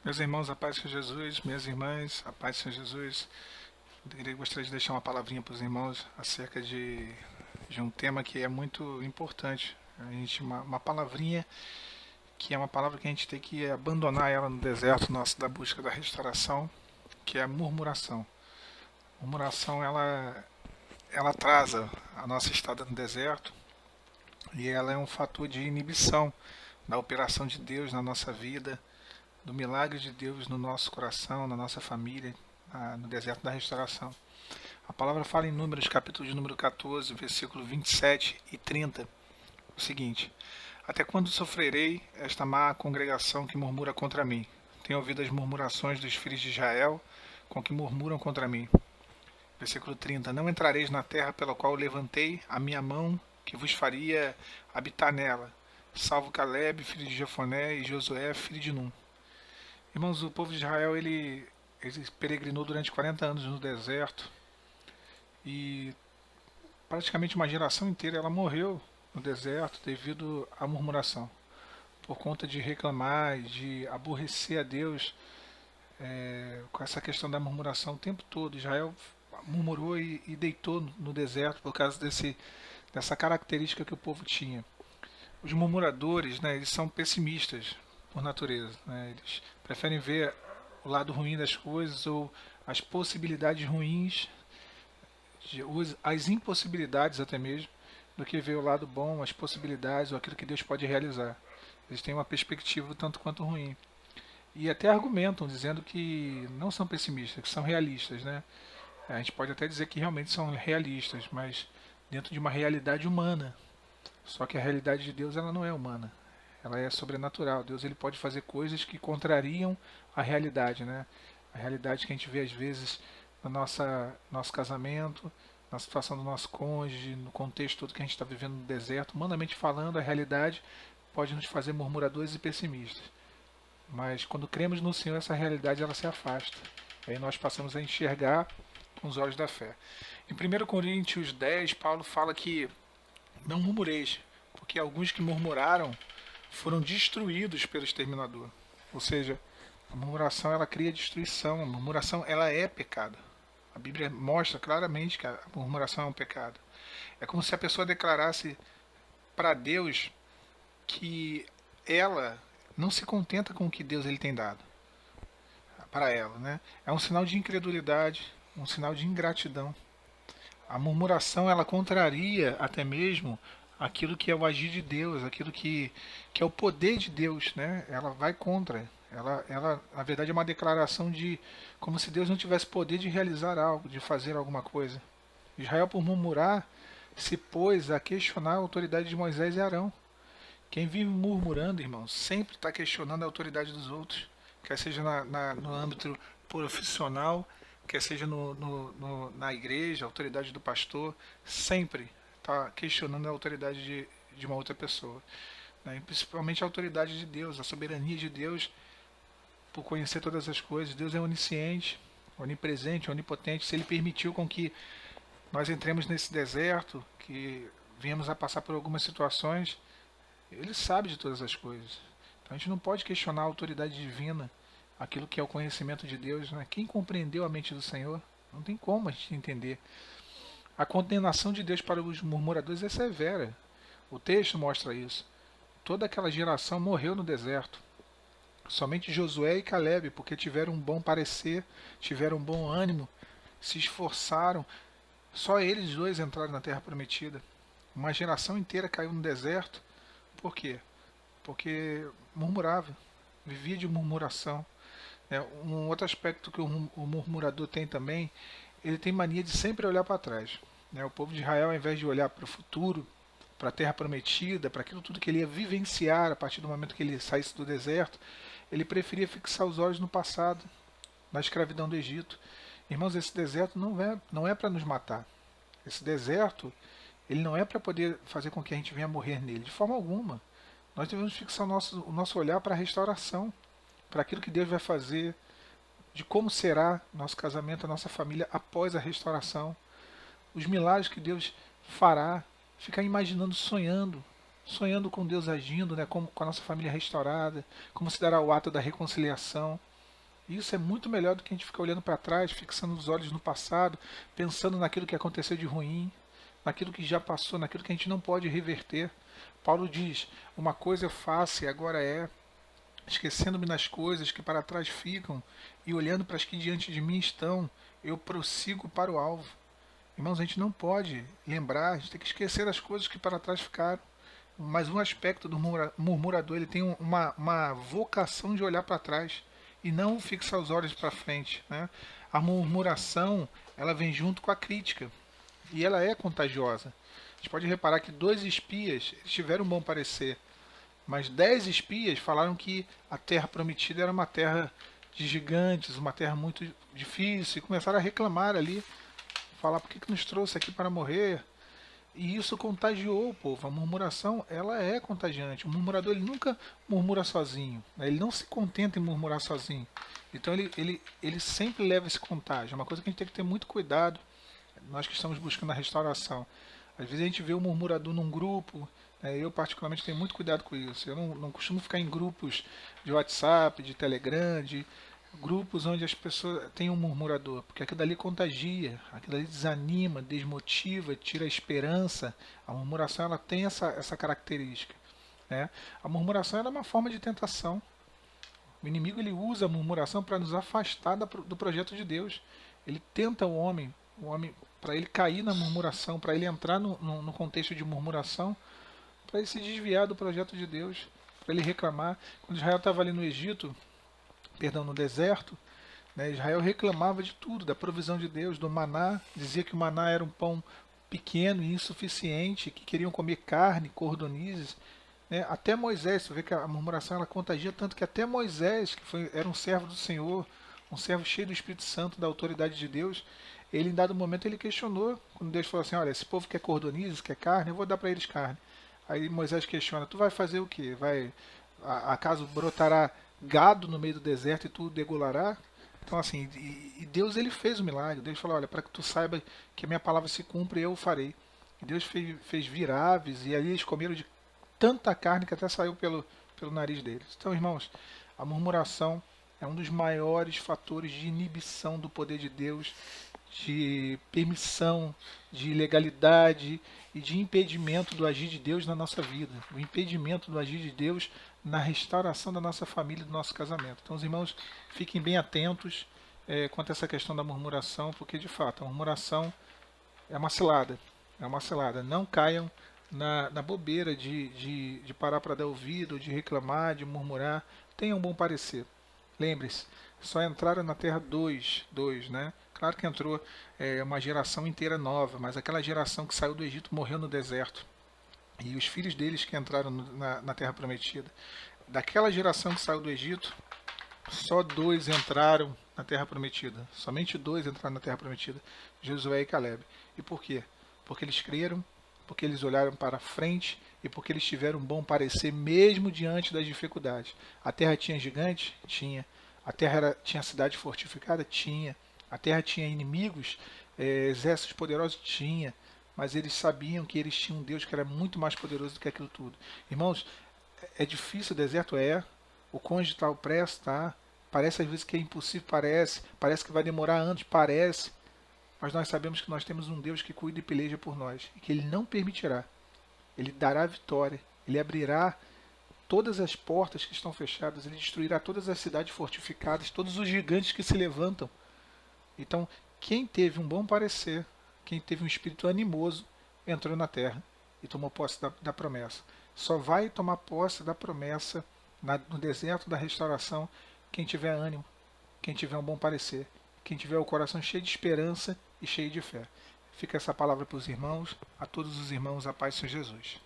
Meus irmãos, a paz de Jesus, minhas irmãs, a paz de Jesus. Gostaria de deixar uma palavrinha para os irmãos acerca de um tema que é muito importante. Uma palavrinha que é uma palavra que a gente tem que abandonar ela no deserto nosso da busca da restauração, que é a murmuração. A murmuração ela atrasa a nossa estada no deserto e ela é um fator de inibição da operação de Deus na nossa vida, do milagre de Deus no nosso coração, na nossa família, no deserto da restauração. A palavra fala em Números, capítulo de número 14, versículo 27 e 30, o seguinte: Até quando sofrerei esta má congregação que murmura contra mim? Tenho ouvido as murmurações dos filhos de Israel, com que murmuram contra mim. Versículo 30: Não entrareis na terra pela qual levantei a minha mão, que vos faria habitar nela, salvo Caleb, filho de Jefoné, e Josué, filho de Num. Irmãos, o povo de Israel ele peregrinou durante 40 anos no deserto e praticamente uma geração inteira ela morreu no deserto devido à murmuração, por conta de reclamar, de aborrecer a Deus, com essa questão da murmuração o tempo todo. Israel murmurou e deitou no deserto por causa dessa característica que o povo tinha. Os murmuradores, né, eles são pessimistas por natureza, né, eles preferem ver o lado ruim das coisas ou as possibilidades ruins, as impossibilidades até mesmo, do que ver o lado bom, as possibilidades ou aquilo que Deus pode realizar. Eles têm uma perspectiva tanto quanto ruim. E até argumentam dizendo que não são pessimistas, que são realistas, né? A gente pode até dizer que realmente são realistas, mas dentro de uma realidade humana. Só que a realidade de Deus ela não é humana, ela é sobrenatural. Deus ele pode fazer coisas que contrariam a realidade, né? A realidade que a gente vê às vezes no nosso casamento, na situação do nosso cônjuge, no contexto todo que a gente está vivendo no deserto. Humanamente falando, a realidade pode nos fazer murmuradores e pessimistas. Mas quando cremos no Senhor, essa realidade ela se afasta. Aí nós passamos a enxergar com os olhos da fé. Em 1 Coríntios 10, Paulo fala que não murmureis, porque alguns que murmuraram foram destruídos pelo exterminador. Ou seja, a murmuração ela cria destruição, a murmuração ela é pecado. A Bíblia mostra claramente que a murmuração é um pecado. É como se a pessoa declarasse para Deus que ela não se contenta com o que Deus ele tem dado para ela, né? É um sinal de incredulidade, um sinal de ingratidão. A murmuração ela contraria até mesmo aquilo que é o agir de Deus, aquilo que é o poder de Deus, né? Ela vai contra. Ela, na verdade, é uma declaração de como se Deus não tivesse poder de realizar algo, de fazer alguma coisa. Israel, por murmurar, se pôs a questionar a autoridade de Moisés e Arão. Quem vive murmurando, irmãos, sempre está questionando a autoridade dos outros, quer seja no âmbito profissional, quer seja na igreja, a autoridade do pastor, sempre está questionando a autoridade de uma outra pessoa. Né? E principalmente a autoridade de Deus, a soberania de Deus, por conhecer todas as coisas. Deus é onisciente, onipresente, onipotente. Se Ele permitiu com que nós entremos nesse deserto, que viemos a passar por algumas situações, ele sabe de todas as coisas. Então a gente não pode questionar a autoridade divina, aquilo que é o conhecimento de Deus. Né? Quem compreendeu a mente do Senhor? Não tem como a gente entender. A condenação de Deus para os murmuradores é severa. O texto mostra isso. Toda aquela geração morreu no deserto. Somente Josué e Caleb, porque tiveram um bom parecer, tiveram um bom ânimo, se esforçaram. Só eles dois entraram na terra prometida. Uma geração inteira caiu no deserto. Por quê? Porque murmurava, vivia de murmuração. Um outro aspecto que o murmurador tem também, ele tem mania de sempre olhar para trás. O povo de Israel, ao invés de olhar para o futuro, para a terra prometida, para aquilo tudo que ele ia vivenciar a partir do momento que ele saísse do deserto, ele preferia fixar os olhos no passado, na escravidão do Egito. Irmãos, esse deserto não é para nos matar. Esse deserto, ele não é para poder fazer com que a gente venha morrer nele, de forma alguma. Nós devemos fixar o nosso olhar para a restauração, para aquilo que Deus vai fazer, de como será nosso casamento, a nossa família após a restauração, os milagres que Deus fará, ficar imaginando, sonhando com Deus agindo, né, com a nossa família restaurada, como se dará o ato da reconciliação. E isso é muito melhor do que a gente ficar olhando para trás, fixando os olhos no passado, pensando naquilo que aconteceu de ruim, naquilo que já passou, naquilo que a gente não pode reverter. Paulo diz: uma coisa eu faço e agora é, esquecendo-me das coisas que para trás ficam e olhando para as que diante de mim estão, eu prossigo para o alvo. Irmãos, a gente não pode lembrar, a gente tem que esquecer das coisas que para trás ficaram. Mas um aspecto do murmurador, ele tem uma vocação de olhar para trás e não fixar os olhos para frente, né? A murmuração, ela vem junto com a crítica e ela é contagiosa. A gente pode reparar que 2 espias eles tiveram um bom parecer, mas 10 espias falaram que a terra prometida era uma terra de gigantes, uma terra muito difícil, e começaram a reclamar ali, falar: por que nos trouxe aqui para morrer? E isso contagiou o povo. A murmuração, ela é contagiante. O murmurador, ele nunca murmura sozinho, né? Ele não se contenta em murmurar sozinho. Então ele sempre leva esse contágio. É uma coisa que a gente tem que ter muito cuidado, nós que estamos buscando a restauração. Às vezes a gente vê o murmurador num grupo, né? Eu particularmente tenho muito cuidado com isso. Eu não costumo ficar em grupos de WhatsApp, de Telegram, de grupos onde as pessoas têm um murmurador, porque aquilo dali contagia, aquilo dali desanima, desmotiva, tira a esperança. A murmuração, ela tem essa característica, né? A murmuração é uma forma de tentação. O inimigo, ele usa a murmuração para nos afastar do projeto de Deus. Ele tenta o homem para ele cair na murmuração, para ele entrar no contexto de murmuração, para ele se desviar do projeto de Deus, para ele reclamar. Quando Israel estava ali no Egito, perdão, no deserto, né, Israel reclamava de tudo, da provisão de Deus, do maná, dizia que o maná era um pão pequeno e insuficiente, que queriam comer carne, cordonizes, né? Até Moisés, você vê que a murmuração ela contagia tanto que até Moisés, era um servo do Senhor, um servo cheio do Espírito Santo, da autoridade de Deus, ele em dado momento ele questionou, quando Deus falou assim: olha, esse povo quer cordonizes, quer carne, eu vou dar para eles carne. Aí Moisés questiona: tu vai fazer o quê? Acaso brotará gado no meio do deserto e tu degolará? Então assim, e Deus, ele fez o milagre. Deus falou: olha, para que tu saiba que a minha palavra se cumpre, eu o farei. E Deus fez vir aves, e ali eles comeram de tanta carne que até saiu pelo nariz deles. Então, irmãos, a murmuração é um dos maiores fatores de inibição do poder de Deus, de permissão, de ilegalidade e de impedimento do agir de Deus na nossa vida, o impedimento do agir de Deus na restauração da nossa família e do nosso casamento. Então, os irmãos, fiquem bem atentos quanto a essa questão da murmuração, porque de fato a murmuração é uma cilada, é uma cilada. Não caiam na bobeira de parar para dar ouvido, de reclamar, de murmurar. Tenham um bom parecer. Lembre-se, só entraram na Terra dois, né? Claro que entrou uma geração inteira nova, mas aquela geração que saiu do Egito morreu no deserto. E os filhos deles que entraram na Terra Prometida. Daquela geração que saiu do Egito, só 2 entraram na Terra Prometida. Somente 2 entraram na Terra Prometida, Josué e Caleb. E por quê? Porque eles creram, porque eles olharam para frente e porque eles tiveram um bom parecer mesmo diante das dificuldades. A terra tinha gigantes? Tinha. A terra tinha cidade fortificada? Tinha. A terra tinha inimigos, exércitos poderosos? Tinha. Mas eles sabiam que eles tinham um Deus que era muito mais poderoso do que aquilo tudo. Irmãos, é difícil, o deserto é. O cônjuge está opresso, tá? Parece às vezes que é impossível, parece que vai demorar anos, parece. Mas nós sabemos que nós temos um Deus que cuida e peleja por nós. E que Ele não permitirá. Ele dará a vitória. Ele abrirá todas as portas que estão fechadas. Ele destruirá todas as cidades fortificadas, todos os gigantes que se levantam. Então, quem teve um bom parecer, quem teve um espírito animoso, entrou na terra e tomou posse da promessa. Só vai tomar posse da promessa no deserto da restauração quem tiver ânimo, quem tiver um bom parecer, quem tiver o coração cheio de esperança e cheio de fé. Fica essa palavra para os irmãos, a todos os irmãos, a paz de Senhor Jesus.